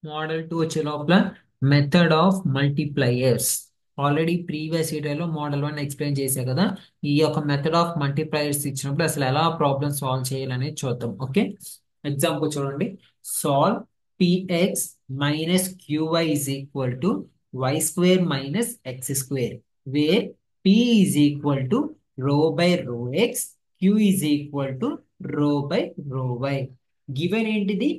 Model 2 వచ్చే లోపల method of multipliers. Already previous వీడియోలో మోడల్ 1 ఎక్స్ప్లెయిన్ చేశా కదా. ఈ యొక్క మెథడ్ ఆఫ్ మల్టిప్లయర్స్ ఇచ్చినప్పుడు అసలు ఎలా ప్రాబ్లమ్ సాల్వ్ చేయాలనేది చూద్దాం. ఓకే, ఎగ్జాంపుల్ చూడండి. Solve px minus qy is equal to y square minus x square, where p is equal to rho by rho x, q is equal to rho by rho y. Given ఏంటిది?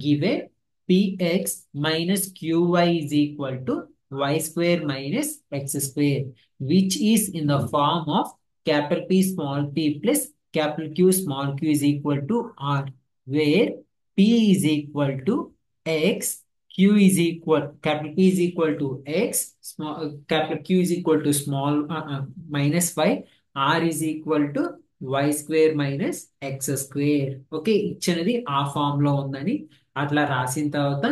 Given px minus qy is equal to y square minus x square, which is in the form of capital P small p plus capital Q small q is equal to r, where p is equal to x, q is equal, capital P is equal to x, small capital Q is equal to small minus y, r is equal to y square minus x square. Okay, ఇచ్చినది ఆ form లో ఉందని అట్లా రాసిన తర్వాత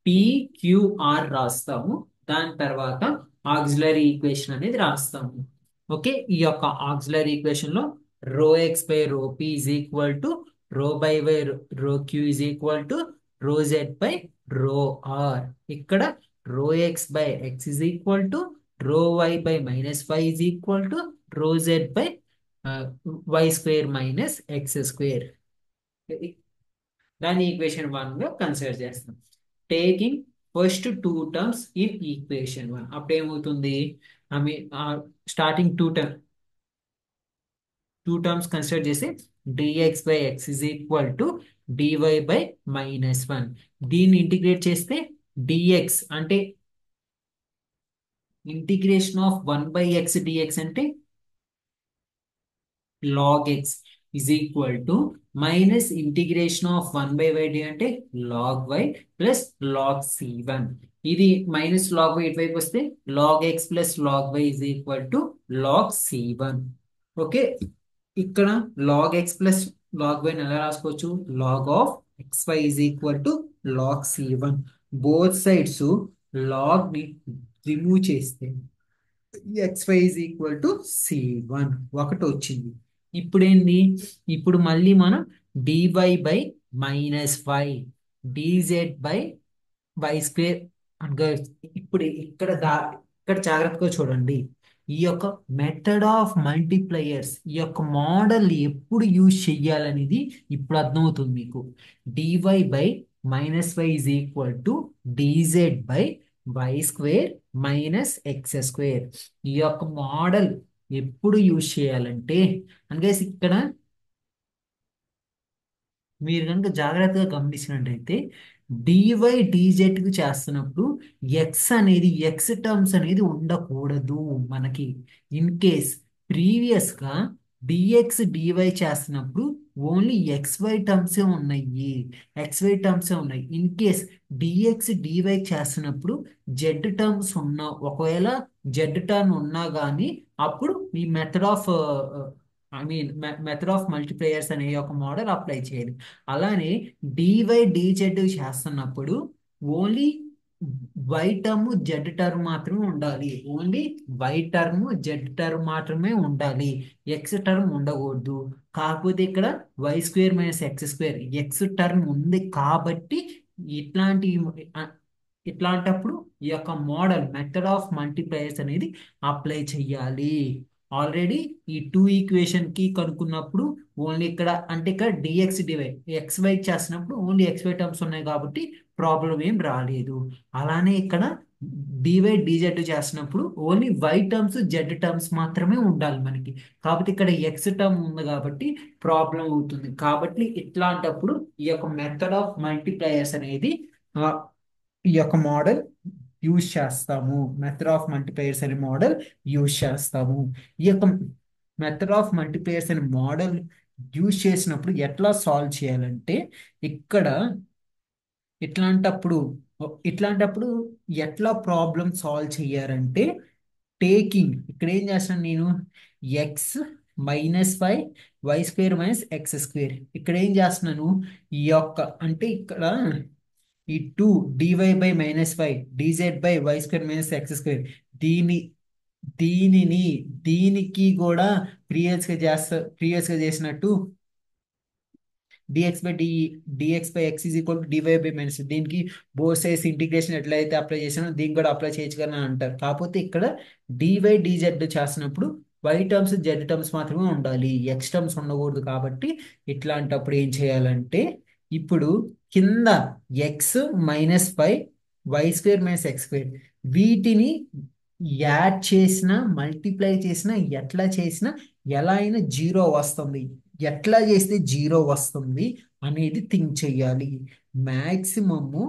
PQR రాస్తాము. దాని తర్వాత ఆక్సిలరీ ఈక్వేషన్ అనేది రాస్తాము. ఓకే, ఈ యొక్క ఆక్సిలరీ ఈక్వేషన్ లో rho x by rho P is equal to rho by rho Q is equal to rho z by rho R. ఇక్కడ rho x by x is equal to rho y by minus y is equal to rho z by y square minus x square. దాన్ని equation 1 లో consider చేస్తాం. Taking first two terms in equation 1, అప్పుడు ఏమవుతుంది? I mean starting two terms consider చేసి dx by x is equal to d y by minus 1. దీన్ని integrate చేస్తే d x అంటే integration of 1/x d x అంటే log x is equal to minus integration of 1 by y అంటే log y plus log c1. ఇది minus log y ఇటువైపు వస్తే log x plus log y is equal to log c1. Okay, ఇక్కడ log x plus log y ఎలా రాసుకోవచ్చు? log of xy is equal to log c1. Both sides log ని remove చేస్తే xy is equal to c1 ఒకటి వచ్చింది. ఇప్పుడు ఏంది? ఇప్పుడు మళ్ళీ మనం dy by minus y dz by y square అనగా ఇప్పుడు ఇక్కడ జాగ్రత్తగా చూడండి. ఈ యొక్క మెథడ్ ఆఫ్ మల్టిప్లయర్స్, ఈ యొక్క మోడల్ ఎప్పుడు యూజ్ చెయ్యాలనేది ఇప్పుడు అర్థమవుతుంది మీకు. dy by minus y is equal to dz by y square minus x square. ఈ యొక్క మోడల్ ఎప్పుడు యూజ్ చేయాలంటే అంటే ఇక్కడ మీరు కనుక జాగ్రత్తగా గమనించినట్టయితే డివై డిజెడ్ కు చేస్తున్నప్పుడు ఎక్స్ అనేది ఎక్స్ టర్మ్స్ అనేది ఉండకూడదు మనకి. ఇన్ కేస్ ప్రీవియస్ గా డిఎక్స్ డివై చేస్తున్నప్పుడు ఓన్లీ ఎక్స్వై టర్మ్సే ఉన్నాయి, ఎక్స్వై టర్మ్సే ఉన్నాయి. ఇన్ కేస్ డిఎక్స్ డివై చేస్తున్నప్పుడు జెడ్ టర్మ్స్ ఉన్నా, ఒకవేళ జెడ్ టర్మ్ ఉన్నా కానీ అప్పుడు ఈ method of I mean method of multipliers అనే ఒక మోడల్ అప్లై చేయాలి. అలానే డివై డిజెడ్ చేస్తున్నప్పుడు only y term z term మాత్రమే ఉండాలి, only y term z term మాత్రమే ఉండాలి, ఎక్స్ టర్మ్ ఉండకూడదు. కాకపోతే ఇక్కడ y square minus x square x term ఉంది కాబట్టి ఇట్లాంటి ఇట్లాంటప్పుడు ఈ యొక్క మోడల్ మెథడ్ ఆఫ్ మల్టిప్లైయర్స్ అనేది అప్లై చెయ్యాలి. ఆల్రెడీ ఈ టూ ఈక్వేషన్ కి కనుక్కున్నప్పుడు ఓన్లీ ఇక్కడ అంటే ఇక్కడ డిఎక్స్ డివై ఎక్స్ వై చేస్తున్నప్పుడు ఓన్లీ ఎక్స్ వై టర్మ్స్ ఉన్నాయి కాబట్టి ప్రాబ్లం ఏం రాలేదు. అలానే ఇక్కడ డివై డిజెడ్ చేస్తున్నప్పుడు only y terms z terms మాత్రమే ఉండాలి మనకి. కాబట్టి ఇక్కడ ఎక్స్ టర్మ్ ఉంది కాబట్టి ప్రాబ్లం అవుతుంది. కాబట్టి ఇట్లాంటప్పుడు ఈ యొక్క మెథడ్ ఆఫ్ మల్టిప్లైయర్స్ అనేది ఆ, ఈ యొక్క మోడల్ యూజ్ చేస్తాము. మెథడ్ ఆఫ్ మల్టిప్లైయర్స్ అనే మోడల్ యూజ్ చేస్తాము. ఈ యొక్క మెథడ్ ఆఫ్ మల్టిప్లైయర్స్ అనే మోడల్ యూజ్ చేసినప్పుడు ఎట్లా సాల్వ్ చేయాలంటే ఇక్కడ ఇట్లాంటప్పుడు ఇట్లాంటప్పుడు ఎట్లా ప్రాబ్లం సాల్వ్ చేయాలంటే టేకింగ్ ఇక్కడ ఏం చేస్తాను నేను x minus y y square minus x square ఇక్కడ ఏం చేస్తున్నాను ఈ యొక్క అంటే ఇక్కడ ఈ two d y by minus y d z by y square minus x square దీని దీనిని దీనికి కూడా ప్రీవియస్ గా చేసినట్టు d x by d d x by x is equal to d y by minus. దీనికి బోత్ సైడ్స్ ఇంటిగ్రేషన్ ఎట్లయితే అప్లై చేసానో దీనికి కూడా అప్లై చేయొచ్చు కదా అని అంటారు. కాకపోతే ఇక్కడ డివై డిజెడ్ చేసినప్పుడు వై టర్మ్స్ జెడ్ టర్మ్స్ మాత్రమే ఉండాలి, ఎక్స్ టర్మ్స్ ఉండకూడదు. కాబట్టి ఇట్లాంటప్పుడు ఏం చేయాలంటే ఇప్పుడు కింద x minus five y square minus x square వీటిని యాడ్ చేసిన మల్టిప్లై చేసిన ఎట్లా చేసినా ఎలా అయినా జీరో వస్తుంది. ఎట్లా చేస్తే జీరో వస్తుంది అనేది థింక్ చెయ్యాలి. Maximum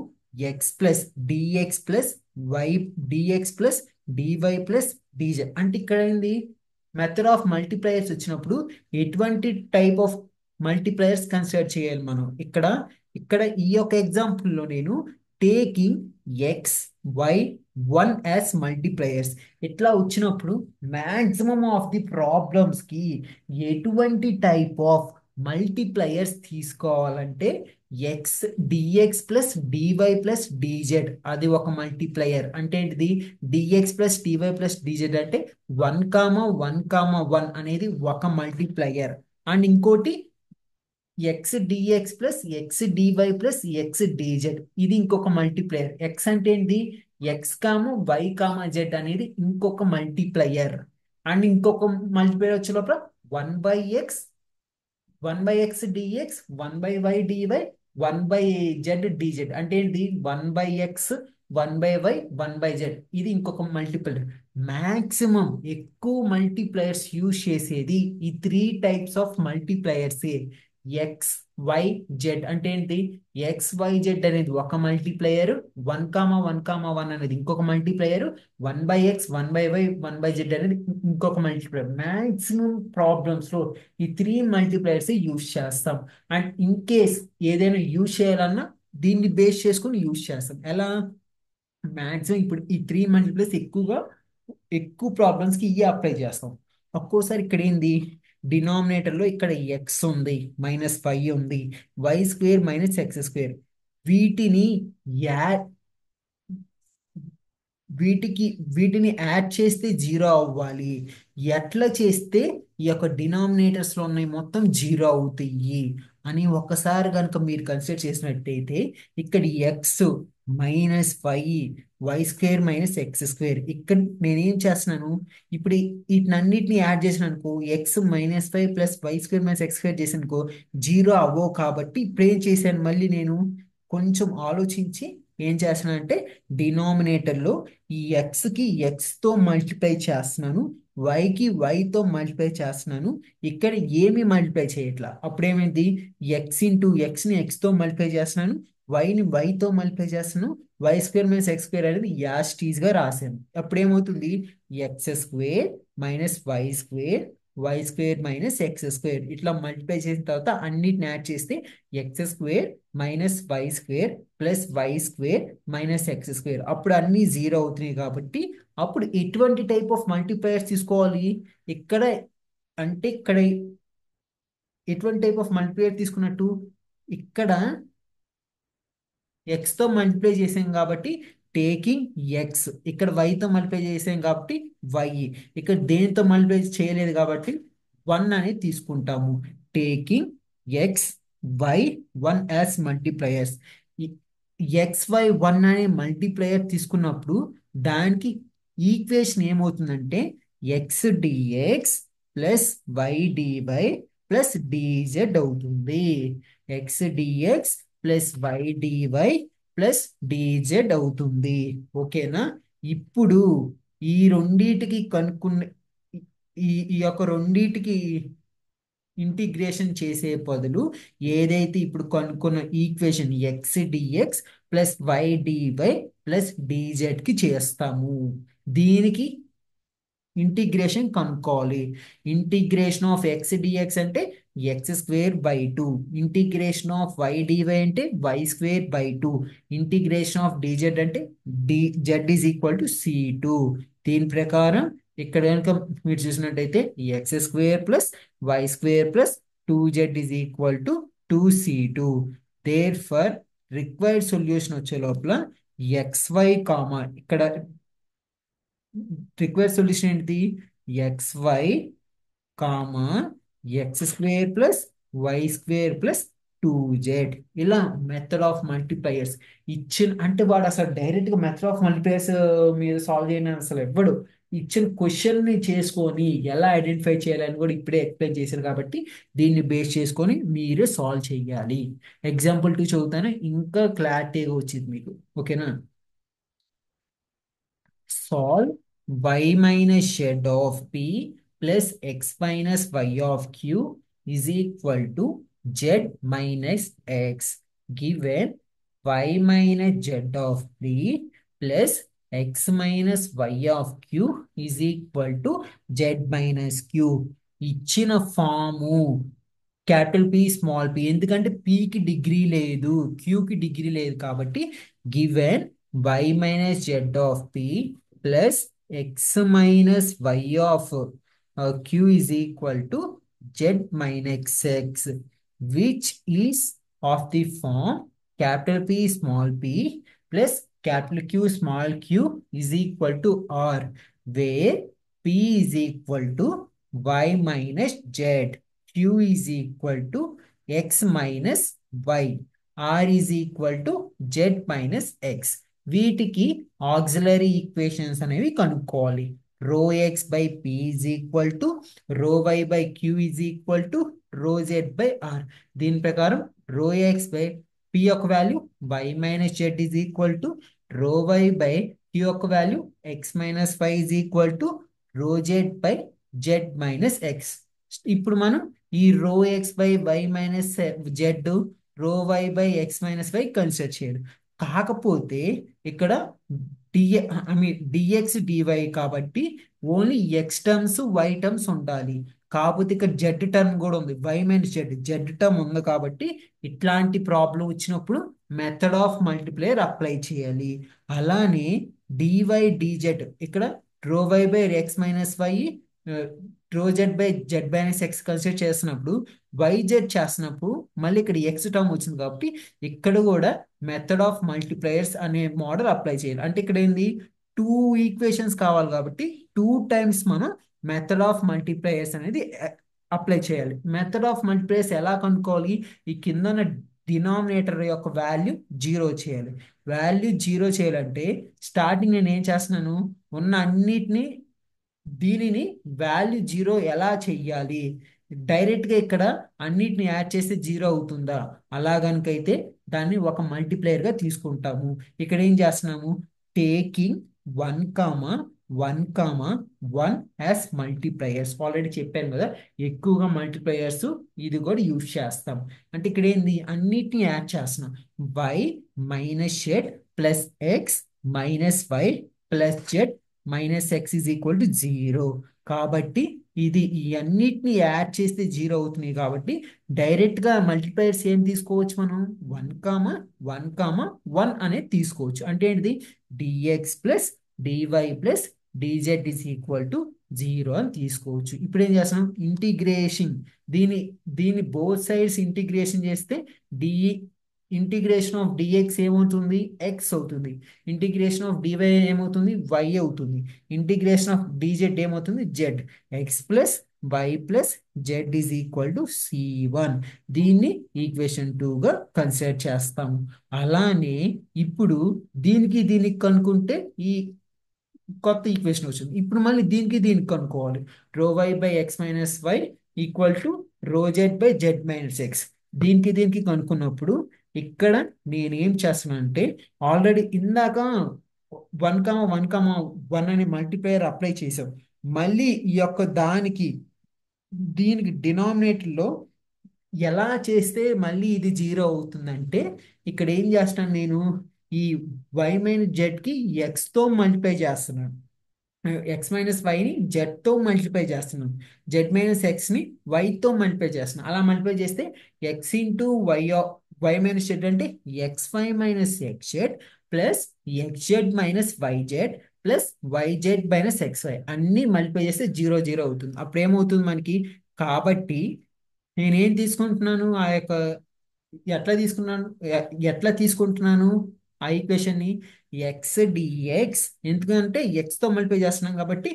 x plus d x plus y d x plus DY plus d z అంటే ఇక్కడ ఏంది మెథడ్ ఆఫ్ మల్టిప్లయర్స్ వచ్చినప్పుడు ఎటువంటి టైప్ ఆఫ్ మల్టిప్లయర్స్ కన్సిడర్ చేయాలి మనం. ఇక్కడ ఇక్కడ ఈ యొక్క ఎగ్జాంపుల్లో నేను taking x y one as multipliers ఇట్లా వచ్చినప్పుడు మ్యాక్సిమం ఆఫ్ ది ప్రాబ్లమ్స్ కి ఎటువంటి టైప్ ఆఫ్ మల్టిప్లయర్స్ తీసుకోవాలంటే x dx plus DY plus d z అది ఒక మల్టిప్లయర్. అంటే ఏంటిది dx plus DY plus d z అంటే 1,1,1 అనేది ఒక మల్టిప్లయర్. అండ్ ఇంకోటి x dx plus x d y plus x d z ఇది ఇంకొక మల్టిప్లయర్. ఎక్స్ అంటే ఏంటి x comma y comma z అనేది ఇంకొక మల్టిప్లయర్. అండ్ ఇంకొక మల్టిప్లయర్ వచ్చే లోపల one by x one by x d x one by y d y one by z d z అంటే ఏంటి one by x one by y one by z ఇది ఇంకొక multiplier. Maximum ఎక్కువ మల్టిప్లయర్స్ యూజ్ చేసేది ఈ three types of multipliers. X y z అంటే ఏంటి X y Z అనేది ఒక మల్టిప్లయర్, 1,1,1 అనేది ఇంకొక multiplier, one by x one by y one by z అనేది ఇంకొక మల్టిప్లయర్. మ్యాక్సిమం ప్రాబ్లమ్స్ లో ఈ త్రీ మల్టిప్లయర్స్ యూజ్ చేస్తాం. అండ్ ఇన్ కేస్ ఏదైనా యూజ్ చేయాలన్నా దీన్ని బేస్ చేసుకుని యూజ్ చేస్తాం. ఎలా మ్యాక్సిమం ఇప్పుడు ఈ త్రీ మల్టిప్లైస్ ఎక్కువగా ఎక్కువ ప్రాబ్లమ్స్ కి ఇవి అప్లై చేస్తాం. ఒక్కోసారి ఇక్కడ ఏంది డినామినేటర్ లో ఇక్కడ ఎక్స్ ఉంది మైనస్ ఫైవ్ ఉంది y square minus x square వీటిని యాడ్ వీటికి వీటిని యాడ్ చేస్తే జీరో అవ్వాలి. ఎట్లా చేస్తే ఈ యొక్క డినామినేటర్స్ లో ఉన్నాయి మొత్తం జీరో అవుతాయి అని ఒకసారి కనుక మీరు కన్సిడర్ చేసినట్టయితే ఇక్కడ x minus five y square minus x square ఇక్కడ నేనేం చేస్తున్నాను ఇప్పుడు వీటినన్నిటిని యాడ్ చేసిన అనుకో x minus five plus y square minus x square చేసిన అనుకో జీరో అవ్వవు. కాబట్టి ఇప్పుడు ఏం చేశాను మళ్ళీ నేను కొంచెం ఆలోచించి ఏం చేస్తున్నాను అంటే డినామినేటర్లో ఈ ఎక్స్కి ఎక్స్తో మల్టిప్లై చేస్తున్నాను, వైకి వైతో మల్టిప్లై చేస్తున్నాను. ఇక్కడ ఏమి మల్టిప్లై చేయట్లా. అప్పుడు ఏమైంది ఎక్స్ ఇంటూ ఎక్స్ని ఎక్స్తో మల్టిప్లై చేస్తున్నాను, వైని వైతో మల్టిప్లై చేస్తున్నాను, y square minus x square అనేది యాస్టీస్గా రాశాను. అప్పుడు ఏమవుతుంది x square minus y square minus x square ఇట్లా మల్టిప్లై చేసిన తర్వాత అన్నిటిని యాడ్ చేస్తే x square minus y square plus y square minus x square అప్పుడు అన్ని జీరో అవుతున్నాయి. కాబట్టి అప్పుడు ఎటువంటి టైప్ ఆఫ్ మల్టిప్లైయర్స్ తీసుకోవాలి ఇక్కడ అంటే ఇక్కడ ఎటువంటి టైప్ ఆఫ్ మల్టిప్లైయర్ తీసుకున్నట్టు ఇక్కడ ఎక్స్తో మల్టిప్లై చేసాం కాబట్టి టేకింగ్ ఎక్స్, ఇక్కడ వైతో మల్టిప్లై చేసాం కాబట్టి వై, ఇక్కడ దేనితో మల్టిప్లై చేయలేదు కాబట్టి వన్ అనేది తీసుకుంటాము. Taking x y one as multipliers. X y one అనే మల్టిప్లయర్ తీసుకున్నప్పుడు దానికి ఈక్వేషన్ ఏమవుతుందంటే x dx plus y DY plus d z అవుతుంది. X dx plus y DY plus d z అవుతుంది. ఓకేనా. ఇప్పుడు ఈ రెండిటికి కనుక్కున్న ఈ యొక్క రెండిటికి ఇంటిగ్రేషన్ చేసే బదులు ఏదైతే ఇప్పుడు కనుక్కున్న equation x dx plus y DY plus డిజెడ్కి చేస్తాము. దీనికి ఇంటిగ్రేషన్ కనుక్కోవాలి. ఇంటిగ్రేషన్ ఆఫ్ ఎక్స్ డిఎక్స్ అంటే x square by two, integration of y d y అంటే y square by two, integration of d z అంటే జెడ్ ఈజ్ ఈక్వల్ టు సి2. దీని ప్రకారం ఇక్కడ కనుక మీరు చూసినట్టయితే x square plus y square plus 2z is equal to 2c2. Therefore required solution వచ్చే లోపల xy కామా ఇక్కడ రిక్వైర్డ్ సొల్యూషన్ ఏంటిది xy comma x square plus y square plus 2z. ఇలా మెథడ్ ఆఫ్ మల్టిప్లయర్స్ ఇచ్చిన అంటే వాడు అసలు direct గా మెథడ్ ఆఫ్ మల్టిప్లయర్స్ మీరు సాల్వ్ చేయని అసలు ఎవ్వడు. ఇచ్చిన క్వశ్చన్ ని చేసుకొని ఎలా ఐడెంటిఫై చేయాలని కూడా ఇప్పుడే ఎక్స్ప్లెయిన్ చేశారు కాబట్టి దీన్ని బేస్ చేసుకొని మీరే సాల్వ్ చేయాలి. ఎగ్జాంపుల్ 2 చదువుతానే ఇంకా క్లారిటీగా వచ్చింది మీకు. ఓకేనా? Solve y minus z of p plus x minus y of q is equal to z minus x. Given y minus z of p plus x minus y of q is equal to z minus q. ఇచ్చిన form capital P small p, ఎందుకంటే పికి degree లేదు, క్యూకి degree లేదు కాబట్టి given y minus z of p plus x minus y of q is equal to z minus x, which is of the form capital P small p plus capital Q small q is equal to r, where p is equal to y minus z, q is equal to x minus y, r is equal to z minus x. వీటికి auxiliary equations అనేవి కనుక్కోవాలి. Rho x by P is equal to rho y by Q is equal to rho z by R. దీని ప్రకారం rho x by P యొక్క value y minus z is equal to rho y by Q యొక్క value x minus y is equal to rho z by z minus x. ఇప్పుడు మనం ఈ rho x by y minus z, rho y by x minus y consider చేయాలి. కాకపోతే ఇక్కడ I mean dx dy కాబట్టి only x terms y terms ఉండాలి. కాకపోతే ఇక్కడ జెడ్ టర్మ్ కూడా ఉంది, y minus z z term ఉంది కాబట్టి ఇట్లాంటి ప్రాబ్లం వచ్చినప్పుడు మెథడ్ ఆఫ్ మల్టిప్లేయర్ అప్లై చేయాలి. అలానే డివై డిజెడ్ ఇక్కడ rho y by x minus y, rho z by z minus x consider చేస్తున్నప్పుడు వైజెడ్ చేస్తున్నప్పుడు మళ్ళీ ఇక్కడ ఎక్స్ టర్మ్ వచ్చింది కాబట్టి ఇక్కడ కూడా మెథడ్ ఆఫ్ మల్టిప్లయర్స్ అనే మోడల్ అప్లై చేయాలి. అంటే ఇక్కడ ఏంది, 2 ఈక్వేషన్స్ కావాలి కాబట్టి 2 టైమ్స్ మనం మెథడ్ ఆఫ్ మల్టిప్లయర్స్ అనేది అప్లై చేయాలి. మెథడ్ ఆఫ్ మల్టిప్లయర్స్ ఎలా కనుక్కోవాలి, ఈ కింద డినామినేటర్ యొక్క వాల్యూ 0 చేయాలి. వాల్యూ 0 చేయాలంటే స్టార్టింగ్ నేను ఏం చేస్తున్నాను, ఉన్న అన్నిటినీ దీనిని వాల్యూ 0 ఎలా చెయ్యాలి, డైరెక్ట్గా ఇక్కడ అన్నిటిని యాడ్ చేస్తే 0 అవుతుందా, అలా కనుకైతే దాన్ని ఒక మల్టిప్లేయర్గా తీసుకుంటాము. ఇక్కడ ఏం చేస్తున్నాము, టేకింగ్ 1,1,1 యాజ్ మల్టిప్లయర్స్. ఆల్రెడీ చెప్పాను కదా, ఎక్కువగా మల్టిప్లయర్స్ ఇది కూడా యూజ్ చేస్తాం. అంటే ఇక్కడ ఏంది, అన్నిటిని యాడ్ చేస్తున్నాం. Y minus z plus x minus y plus z minus x is equal to 0. కాబట్టి ఇది ఈ అన్నిటిని యాడ్ చేస్తే 0 అవుతున్నాయి కాబట్టి డైరెక్ట్గా మల్టిప్లయర్స్ ఏం తీసుకోవచ్చు మనం, 1,1,1 అనేది తీసుకోవచ్చు. అంటే ఏంటిది, dx plus DY plus dz is equal to 0 అని తీసుకోవచ్చు. ఇప్పుడు ఏం చేస్తున్నాం, ఇంటిగ్రేషన్, దీని బోత్ సైడ్స్ ఇంటిగ్రేషన్ చేస్తే డి ఇంటిగ్రేషన్ ఆఫ్ డిఎక్స్ ఏమవుతుంది, ఎక్స్ అవుతుంది. ఇంటిగ్రేషన్ ఆఫ్ డివై ఏమవుతుంది, వై అవుతుంది. ఇంటిగ్రేషన్ ఆఫ్ డిజెడ్ ఏమవుతుంది, z. X plus y plus z is equal to C1. దీన్ని ఈక్వేషన్ 2గా కన్సిడర్ చేస్తాము. అలానే ఇప్పుడు దీనికి కనుక్కుంటే ఈ కొత్త ఈక్వేషన్ వచ్చింది. ఇప్పుడు మళ్ళీ దీనికి కనుక్కోవాలి. Rho y by x minus y equal to rho z by z minus x. దీనికి కనుక్కున్నప్పుడు ఇక్కడ నేనేం చేస్తున్నాను అంటే, ఆల్రెడీ ఇందాక 1,1,1 అనే మల్టిప్లయర్ అప్లై చేసాం. మళ్ళీ ఈ యొక్క దీనికి డినామినేటర్లో ఎలా చేస్తే మళ్ళీ ఇది 0 అవుతుందంటే, ఇక్కడ ఏం చేస్తాను నేను, ఈ వై మైనస్ జెడ్కి ఎక్స్తో మల్టిప్లై చేస్తున్నాను, ఎక్స్ మైనస్ వైని జెడ్తో మల్టిప్లై చేస్తున్నాను, జెడ్ మైనస్ ఎక్స్ని వైతో మల్టిప్లై చేస్తున్నాను. అలా మల్టిప్లై చేస్తే x into y minus z అంటే x y minus x z plus x z minus y z plus y z minus x y అన్ని మల్టిప్లై చేస్తే 0 0 అవుతుంది. అప్పుడు ఏమవుతుంది మనకి, కాబట్టి నేనేం తీసుకుంటున్నాను, ఆ యొక్క ఎట్లా తీసుకుంటున్నాను ఆ ఈక్వేషన్ ని, ఎక్స్ డిఎక్స్, ఎందుకంటే ఎక్స్ తో మల్టిప్లై చేస్తున్నాం కాబట్టి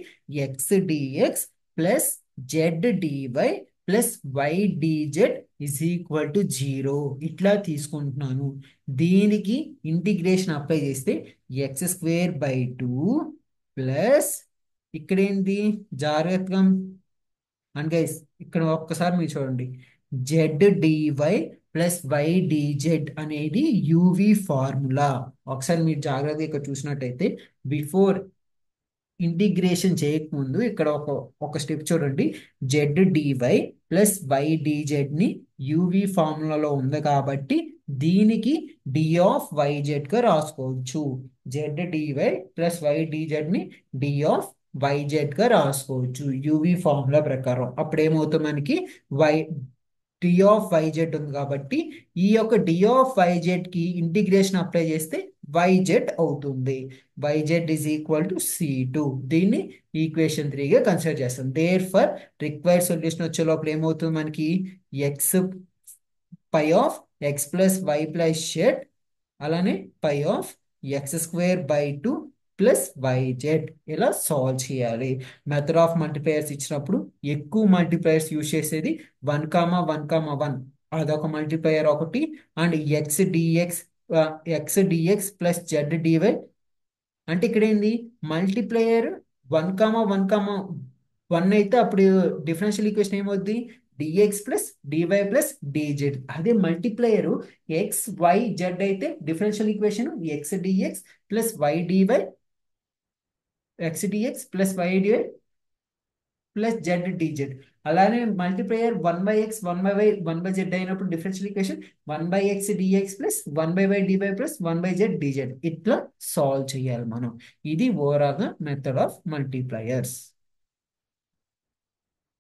x dx plus z dy plus y dz is equal to 0 ఇట్లా తీసుకుంటున్నాను. దీనికి ఇంటిగ్రేషన్ అప్లై చేస్తే ఎక్స్ స్క్వేర్ బై 2 ప్లస్ ఇక్కడ ఏంటి జాగ్రత్తగా అండ్ గైస్ ఇక్కడ ఒక్కసారి మీరు చూడండి, z dy plus y dz అనేది యూవి ఫార్ములా. ఒకసారి మీరు జాగ్రత్తగా ఇక్కడ చూసినట్టయితే బిఫోర్ ఇంటిగ్రేషన్ చేయకముందు ఇక్కడ ఒక స్టెప్ చూడండి, z dy plus y dz ని యూవి ఫార్ములాలో ఉంది కాబట్టి దీనికి డి ఆఫ్ వైజెడ్ గా రాసుకోవచ్చు. Z dy plus y dz ని డి ఆఫ్ వైజెడ్ గా రాసుకోవచ్చు యూవి ఫార్ములా ప్రకారం. అప్పుడు ఏమవుతుంది మనకి వై డి ఆఫ్ వైజెడ్ ఉంది కాబట్టి ఈ యొక్క డి ఆఫ్ వైజెడ్ కి ఇంటిగ్రేషన్ అప్లై చేస్తే వైజెడ్ అవుతుంది. Yz is equal to C2. దీన్ని ఈక్వేషన్ 3 గా కన్సిడర్ చేస్తాం. దేర్ ఫర్ రిక్వైర్డ్ సొల్యూషన్ వచ్చే లోపల ఏమవుతుంది మనకి x phi of x plus y plus z అలానే phi of x square by 2 plus y z ఇలా సాల్వ్ చేయాలి. మెథడ్ ఆఫ్ మల్టిప్లయర్స్ ఇచ్చినప్పుడు ఎక్కువ మల్టిప్లయర్స్ యూజ్ చేసేది 1,1,1 అదొక మల్టిప్లయర్ ఒకటి, and x dx plus z d y అంటే ఇక్కడ ఏంది మల్టిప్లయర్ 1,1,1 అయితే అప్పుడు డిఫరెన్షియల్ ఈక్వేషన్ ఏమవుద్ది d x plus DY plus d z. అదే మల్టిప్లయర్ ఎక్స్ వై జెడ్ అయితే differential equation x dx plus y DY X dx plus y DY plus z dz. అలానే multiplier 1/x 1/y 1/z అయినప్పుడు differential equation 1/x dx plus 1/y dy plus 1/z dz. ఇట్లా solve చేయాలి మనం. ఇది overall గా method of multipliers.